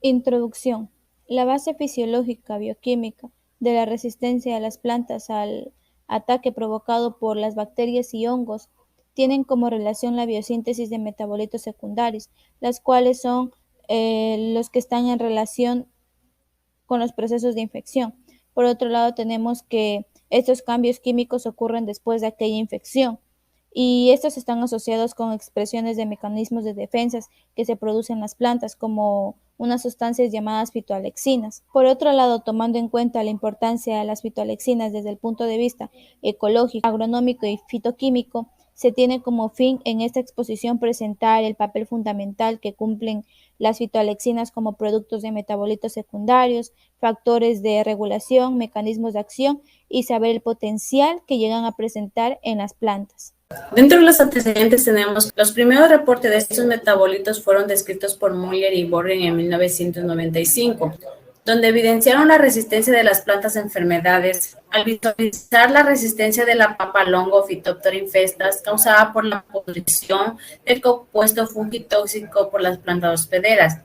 Introducción. La base fisiológica bioquímica de la resistencia de las plantas al ataque provocado por las bacterias y hongos tienen como relación la biosíntesis de metabolitos secundarios, las cuales son los que están en relación con los procesos de infección. Por otro lado, tenemos que estos cambios químicos ocurren después de aquella infección y estos están asociados con expresiones de mecanismos de defensas que se producen en las plantas, como unas sustancias llamadas fitoalexinas. Por otro lado, tomando en cuenta la importancia de las fitoalexinas desde el punto de vista ecológico, agronómico y fitoquímico, se tiene como fin en esta exposición presentar el papel fundamental que cumplen las fitoalexinas como productos de metabolitos secundarios, factores de regulación, mecanismos de acción y saber el potencial que llegan a presentar en las plantas. Dentro de los antecedentes tenemos los primeros reportes de estos metabolitos fueron descritos por Muller y Borgen en 1995, donde evidenciaron la resistencia de las plantas a enfermedades al visualizar la resistencia de la papa longo Phytophthora infestas causada por la pudrición del compuesto fungitóxico por las plantas hospederas.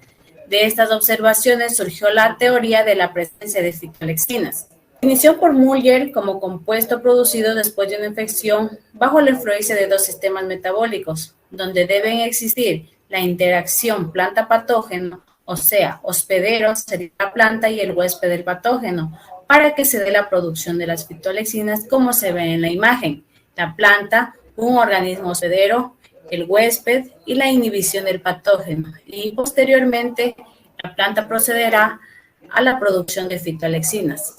De estas observaciones surgió la teoría de la presencia de fitoalexinas. Inició por Muller como compuesto producido después de una infección bajo la influencia de dos sistemas metabólicos, donde deben existir la interacción planta-patógeno, o sea, hospedero sería la planta y el huésped del patógeno, para que se dé la producción de las fitoalexinas como se ve en la imagen. La planta, un organismo hospedero, el huésped y la inhibición del patógeno. Y posteriormente, la planta procederá a la producción de fitoalexinas.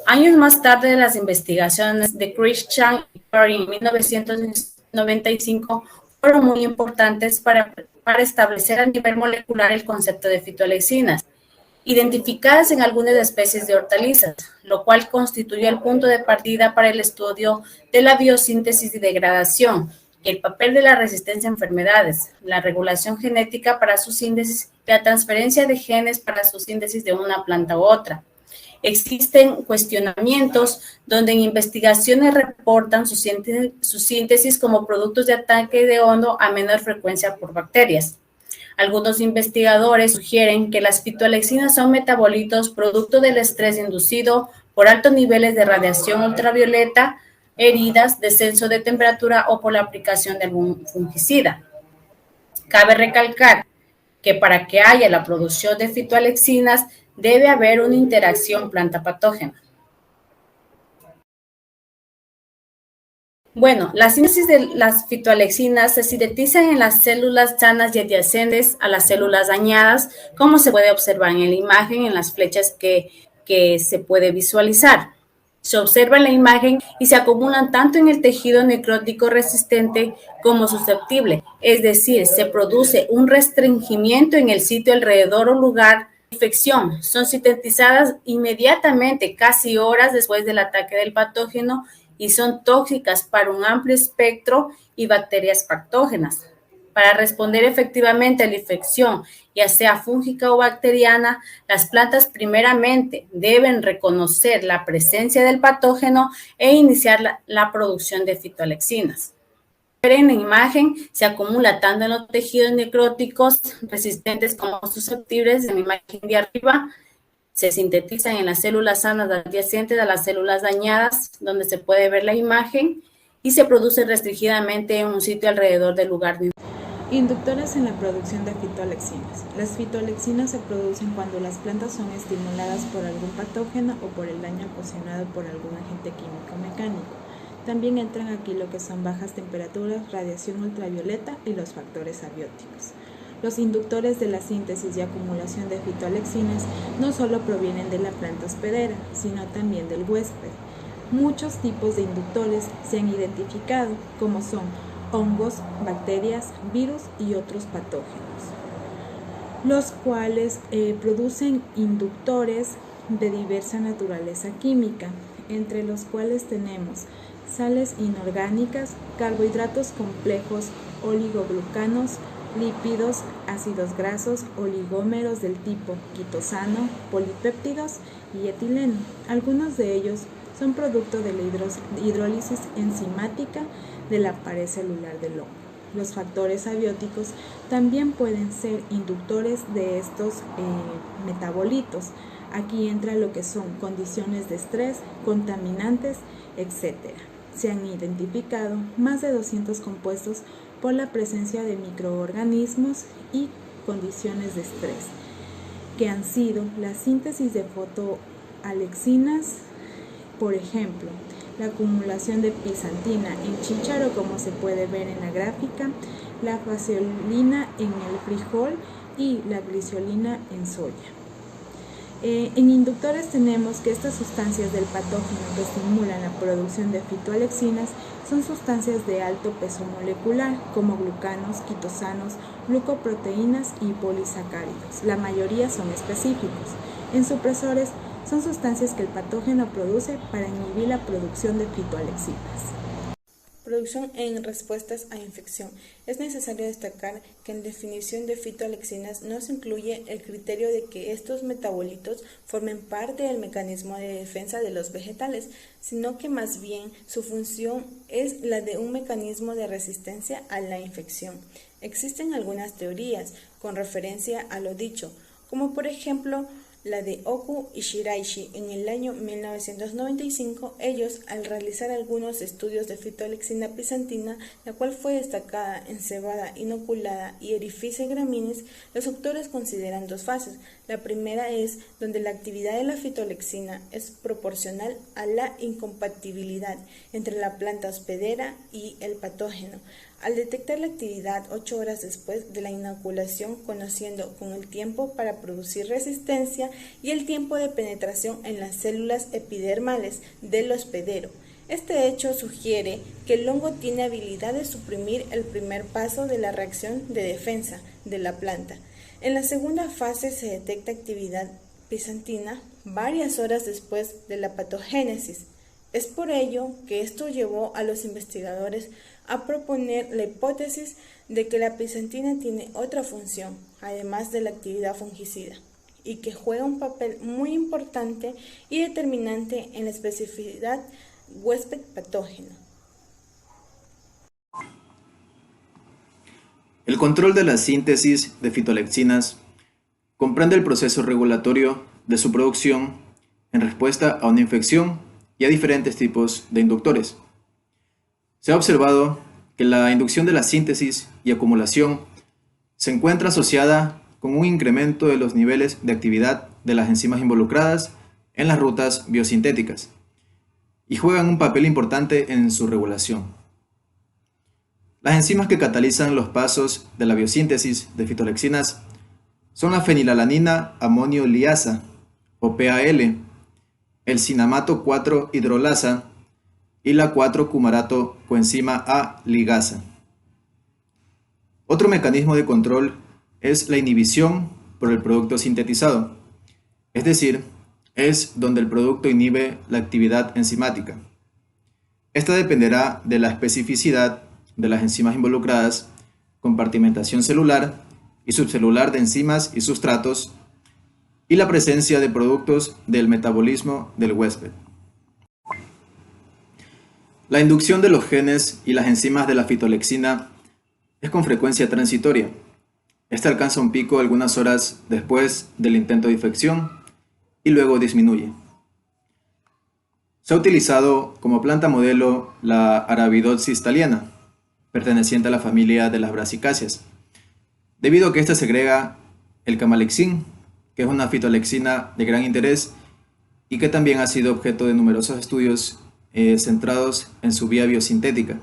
Años más tarde, las investigaciones de Christian y Perry en 1995 fueron muy importantes para establecer a nivel molecular el concepto de fitoalexinas, identificadas en algunas especies de hortalizas, lo cual constituye el punto de partida para el estudio de la biosíntesis y degradación, y el papel de la resistencia a enfermedades, la regulación genética para su síntesis y la transferencia de genes para su síntesis de una planta u otra. Existen cuestionamientos donde en investigaciones reportan su síntesis como productos de ataque de hongo a menor frecuencia por bacterias. Algunos investigadores sugieren que las fitoalexinas son metabolitos producto del estrés inducido por altos niveles de radiación ultravioleta, heridas, descenso de temperatura o por la aplicación de algún fungicida. Cabe recalcar que para que haya la producción de fitoalexinas debe haber una interacción planta-patógena. Bueno, la síntesis de las fitoalexinas se sintetizan en las células sanas y adyacentes a las células dañadas, como se puede observar en la imagen, en las flechas que se puede visualizar. Se observa en la imagen y se acumulan tanto en el tejido necrótico resistente como susceptible, es decir, se produce un restringimiento en el sitio alrededor o lugar de infección. Son sintetizadas inmediatamente, casi horas después del ataque del patógeno, y son tóxicas para un amplio espectro y bacterias patógenas. Para responder efectivamente a la infección, ya sea fúngica o bacteriana, las plantas primeramente deben reconocer la presencia del patógeno e iniciar la producción de fitoalexinas. En la imagen se acumula tanto en los tejidos necróticos resistentes como susceptibles. En la imagen de arriba se sintetizan en las células sanas adyacentes a las células dañadas, donde se puede ver la imagen, y se produce restringidamente en un sitio alrededor del lugar de Inductoras en la producción de fitoalexinas. Las fitoalexinas se producen cuando las plantas son estimuladas por algún patógeno o por el daño ocasionado por algún agente químico o mecánico. También entran aquí lo que son bajas temperaturas, radiación ultravioleta y los factores abióticos. Los inductores de la síntesis y acumulación de fitoalexinas no solo provienen de la planta hospedera, sino también del huésped. Muchos tipos de inductores se han identificado, como son hongos, bacterias, virus y otros patógenos, los cuales producen inductores de diversa naturaleza química, entre los cuales tenemos sales inorgánicas, carbohidratos complejos, oligoglucanos, lípidos, ácidos grasos, oligómeros del tipo quitosano, polipéptidos y etileno. Algunos de ellos son producto de la hidrólisis enzimática de la pared celular del hongo. Los factores abióticos también pueden ser inductores de estos metabolitos. Aquí entra lo que son condiciones de estrés, contaminantes, etc. Se han identificado más de 200 compuestos por la presencia de microorganismos y condiciones de estrés, que han sido la síntesis de fotoalexinas, por ejemplo, la acumulación de pisantina en chícharo, como se puede ver en la gráfica, la faciolina en el frijol y la glicerina en soya. En inductores tenemos que estas sustancias del patógeno que estimulan la producción de fitoalexinas son sustancias de alto peso molecular, como glucanos, quitosanos, glucoproteínas y polisacáridos. La mayoría son específicos. En supresores son sustancias que el patógeno produce para inhibir la producción de fitoalexinas. Producción en respuestas a infección. Es necesario destacar que en definición de fitoalexinas no se incluye el criterio de que estos metabolitos formen parte del mecanismo de defensa de los vegetales, sino que más bien su función es la de un mecanismo de resistencia a la infección. Existen algunas teorías con referencia a lo dicho, como por ejemplo la de Oku y Shiraishi en el año 1995, ellos al realizar algunos estudios de fitoalexina pisantina, la cual fue destacada en cebada inoculada y Erifice graminis, los autores consideran dos fases. La primera es donde la actividad de la fitoalexina es proporcional a la incompatibilidad entre la planta hospedera y el patógeno. Al detectar la actividad 8 horas después de la inoculación, conociendo con el tiempo para producir resistencia y el tiempo de penetración en las células epidermales del hospedero. Este hecho sugiere que el hongo tiene habilidad de suprimir el primer paso de la reacción de defensa de la planta. En la segunda fase se detecta actividad pisantina varias horas después de la patogénesis. Es por ello que esto llevó a los investigadores a proponer la hipótesis de que la pisantina tiene otra función, además de la actividad fungicida, y que juega un papel muy importante y determinante en la especificidad huésped patógeno. El control de la síntesis de fitoalexinas comprende el proceso regulatorio de su producción en respuesta a una infección y a diferentes tipos de inductores. Se ha observado que la inducción de la síntesis y acumulación se encuentra asociada con un incremento de los niveles de actividad de las enzimas involucradas en las rutas biosintéticas y juegan un papel importante en su regulación. Las enzimas que catalizan los pasos de la biosíntesis de fitoalexinas son la fenilalanina amonio liasa o PAL, el cinamato 4 hidrolasa y la 4-cumarato coenzima A ligasa. Otro mecanismo de control es la inhibición por el producto sintetizado, es decir, es donde el producto inhibe la actividad enzimática. Esta dependerá de la especificidad de las enzimas involucradas, compartimentación celular y subcelular de enzimas y sustratos, y la presencia de productos del metabolismo del huésped. La inducción de los genes y las enzimas de la fitoalexina es con frecuencia transitoria. Esta alcanza un pico algunas horas después del intento de infección y luego disminuye. Se ha utilizado como planta modelo la Arabidopsis thaliana, perteneciente a la familia de las brasicáceas, debido a que ésta segrega el camalexin, que es una fitoalexina de gran interés y que también ha sido objeto de numerosos estudios centrados en su vía biosintética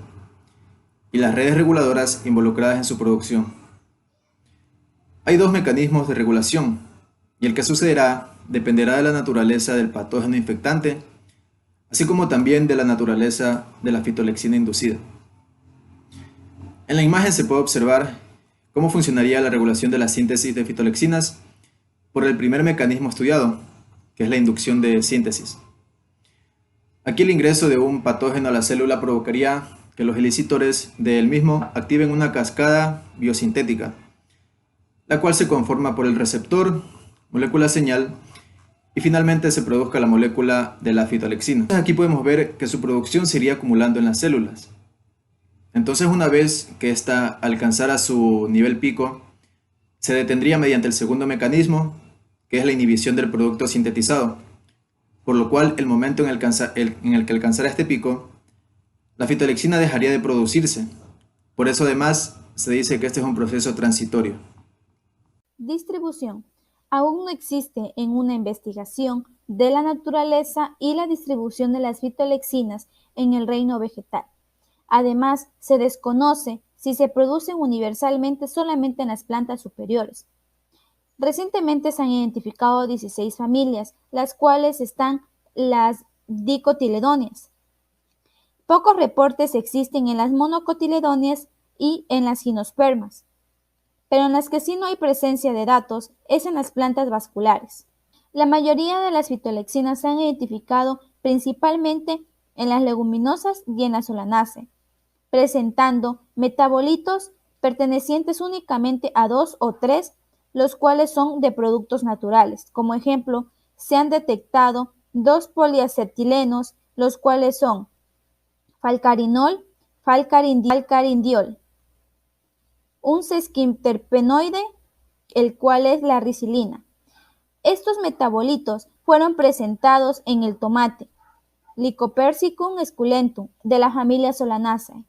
y las redes reguladoras involucradas en su producción. Hay dos mecanismos de regulación y el que sucederá dependerá de la naturaleza del patógeno infectante, así como también de la naturaleza de la fitoalexina inducida. En la imagen se puede observar cómo funcionaría la regulación de la síntesis de fitoalexinas por el primer mecanismo estudiado, que es la inducción de síntesis. Aquí el ingreso de un patógeno a la célula provocaría que los elicitores del mismo activen una cascada biosintética, la cual se conforma por el receptor, molécula señal, y finalmente se produzca la molécula de la fitoalexina. Aquí podemos ver que su producción se iría acumulando en las células. Entonces, una vez que ésta alcanzara su nivel pico, se detendría mediante el segundo mecanismo, que es la inhibición del producto sintetizado, por lo cual el momento en el que alcanzara este pico, la fitolexina dejaría de producirse. Por eso además se dice que este es un proceso transitorio. Distribución. Aún no existe en una investigación de la naturaleza y la distribución de las fitolexinas en el reino vegetal. Además, se desconoce si se producen universalmente solamente en las plantas superiores. Recientemente se han identificado 16 familias, las cuales están las dicotiledóneas. Pocos reportes existen en las monocotiledóneas y en las gimnospermas, pero en las que sí no hay presencia de datos es en las plantas vasculares. La mayoría de las fitolexinas se han identificado principalmente en las leguminosas y en la solanácea, presentando metabolitos pertenecientes únicamente a 2 o 3, los cuales son de productos naturales. Como ejemplo, se han detectado 2 poliacetilenos, los cuales son falcarinol, falcarindiol, un sesquiterpenoide, el cual es la ricilina. Estos metabolitos fueron presentados en el tomate, Lycopersicum esculentum, de la familia Solanaceae.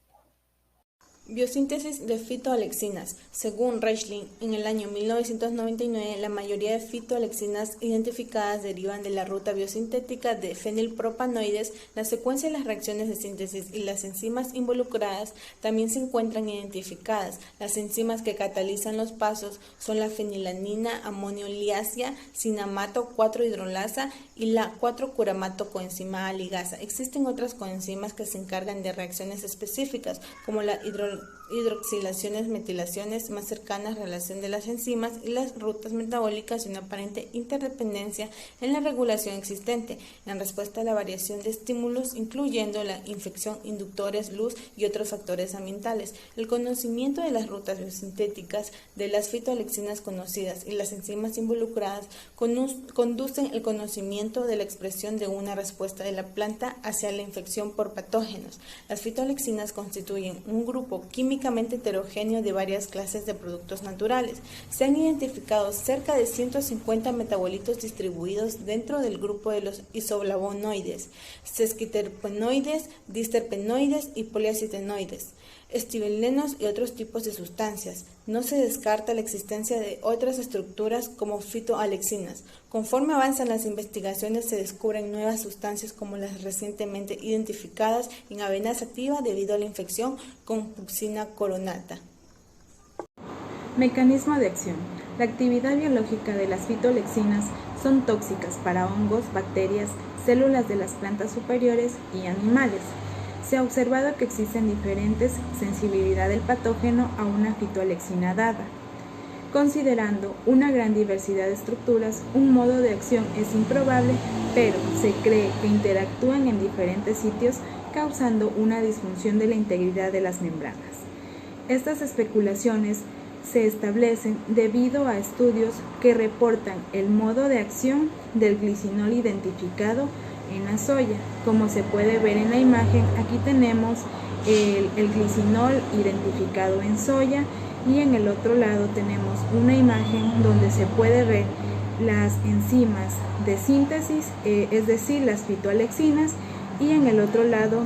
Biosíntesis de fitoalexinas. Según Reichling, en el año 1999, la mayoría de fitoalexinas identificadas derivan de la ruta biosintética de fenilpropanoides. La secuencia de las reacciones de síntesis y las enzimas involucradas también se encuentran identificadas. Las enzimas que catalizan los pasos son la fenilanina amonio-liasa, cinamato 4-hidrolasa y la 4-curamato coenzima A ligasa. Existen otras coenzimas que se encargan de reacciones específicas, como la hidroxilaciones, metilaciones, más cercanas relación de las enzimas y las rutas metabólicas y una aparente interdependencia en la regulación existente en respuesta a la variación de estímulos, incluyendo la infección, inductores, luz y otros factores ambientales. El conocimiento de las rutas biosintéticas de las fitoalexinas conocidas y las enzimas involucradas conducen el conocimiento de la expresión de una respuesta de la planta hacia la infección por patógenos. Las fitoalexinas constituyen un grupo químicamente heterogéneo de varias clases de productos naturales. Se han identificado cerca de 150 metabolitos distribuidos dentro del grupo de los isoflavonoides, sesquiterpenoides, disterpenoides y poliacetinoides, estibilenos y otros tipos de sustancias. No se descarta la existencia de otras estructuras como fitoalexinas. Conforme avanzan las investigaciones se descubren nuevas sustancias como las recientemente identificadas en avena sativa debido a la infección con Fucsina coronata. Mecanismo de acción. La actividad biológica de las fitolexinas son tóxicas para hongos, bacterias, células de las plantas superiores y animales. Se ha observado que existen diferentes sensibilidad del patógeno a una fitoalexina dada. Considerando una gran diversidad de estructuras, un modo de acción es improbable, pero se cree que interactúan en diferentes sitios, causando una disfunción de la integridad de las membranas. Estas especulaciones se establecen debido a estudios que reportan el modo de acción del glicinol identificado en la soya. Como se puede ver en la imagen, aquí tenemos el glicinol identificado en soya y en el otro lado tenemos una imagen donde se puede ver las enzimas de síntesis, es decir, las fitoalexinas, y en el otro lado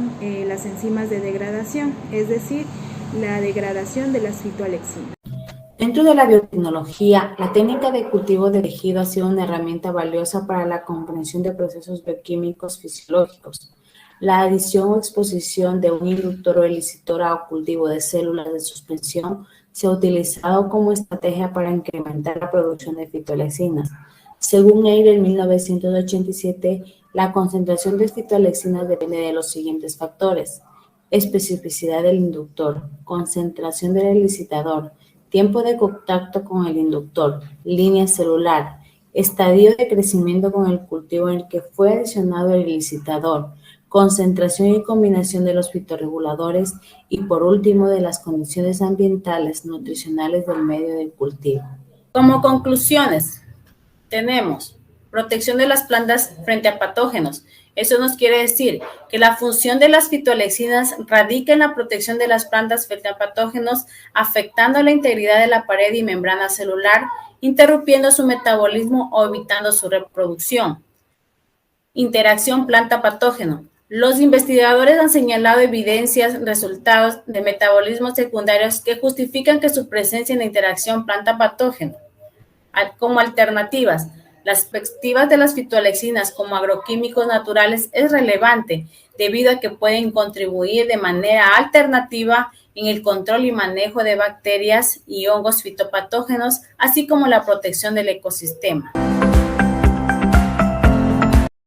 las enzimas de degradación, es decir, la degradación de las fitoalexinas. Dentro de la biotecnología, la técnica de cultivo de tejido ha sido una herramienta valiosa para la comprensión de procesos bioquímicos fisiológicos. La adición o exposición de un inductor o elicitor a cultivo de células de suspensión se ha utilizado como estrategia para incrementar la producción de fitoalexinas. Según Eyre, en 1987, la concentración de fitoalexinas depende de los siguientes factores: especificidad del inductor, concentración del elicitador, tiempo de contacto con el inductor, línea celular, estadio de crecimiento con el cultivo en el que fue adicionado el elicitador, concentración y combinación de los fitorreguladores y, por último, de las condiciones ambientales nutricionales del medio de cultivo. Como conclusiones, tenemos protección de las plantas frente a patógenos. Eso nos quiere decir que la función de las fitoalexinas radica en la protección de las plantas frente a patógenos, afectando la integridad de la pared y membrana celular, interrumpiendo su metabolismo o evitando su reproducción. Interacción planta-patógeno. Los investigadores han señalado evidencias, resultados de metabolismos secundarios que justifican que su presencia en la interacción planta-patógeno. Como alternativas, las perspectivas de las fitoalexinas como agroquímicos naturales es relevante debido a que pueden contribuir de manera alternativa en el control y manejo de bacterias y hongos fitopatógenos, así como la protección del ecosistema.